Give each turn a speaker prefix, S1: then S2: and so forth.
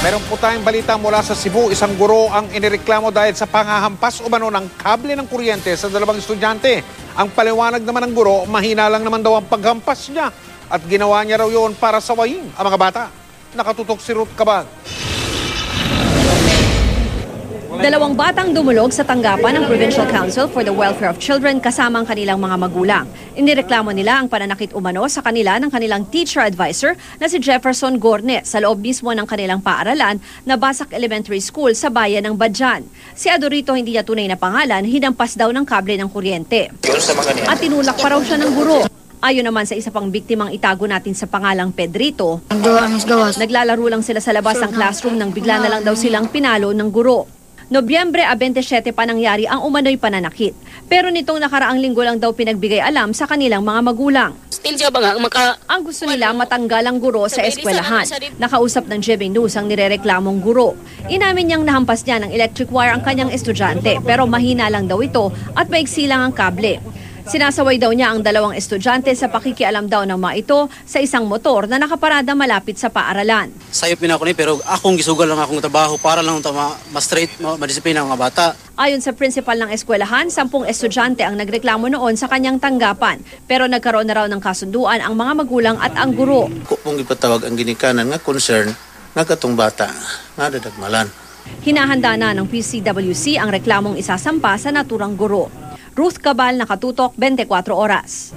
S1: Meron po tayong balita mula sa Cebu. Isang guro ang inireklamo dahil sa panghahampas umano ng kable ng kuryente sa dalawang estudyante. Ang paliwanag naman ng guro, mahina lang naman daw ang paghampas niya at ginawa niya raw yun para sawayin ang mga bata. Nakatutok si Ruth Cabal.
S2: Dalawang batang dumulog sa tanggapan ng Provincial Council for the Welfare of Children kasama ang kanilang mga magulang. Inireklamo nila ang pananakit umano sa kanila ng kanilang teacher advisor na si Jefferson Gorne sa loob mismo ng kanilang paaralan na Basak Elementary School sa bayan ng Badjan. Si Adorito, hindi niya tunay na pangalan, hinampas daw ng kable ng kuryente. At tinulak pa raw siya ng guro. Ayon naman sa isa pang biktimang itago natin sa pangalang Pedrito, naglalaro lang sila sa labas ng classroom nang bigla na lang daw silang pinalo ng guro. Nobyembre 27 pa nangyari ang umano'y pananakit. Pero nitong nakaraang linggo lang daw pinagbigay alam sa kanilang mga magulang. Ang gusto nila matanggal ang guro sa eskwelahan. Nakausap ng GMA News ang nirereklamong guro. Inamin niyang nahampas niya ng electric wire ang kanyang estudyante pero mahina lang daw ito at maigsi lang ang kable. Sinasaway daw niya ang dalawang estudyante sa pakikialam daw ng mga ito sa isang motor na nakaparada malapit sa paaralan.
S3: Sayop din ako ni pero akong gisugal lang akong trabaho para lang ma-straight, madisiplina ang mga bata.
S2: Ayon sa principal ng eskwelahan, 10 estudyante ang nagreklamo noon sa kanyang tanggapan. Pero nagkaroon na raw ng kasunduan ang mga magulang at ang guro.
S4: Kung ipatawag ang ginikanan nga concern nga katong bata nga dadagmalan.
S2: Hinahanda na ng PCWC ang reklamong isasampa sa naturang guro. Ruth Cabal, Nakatutok, 24 Oras.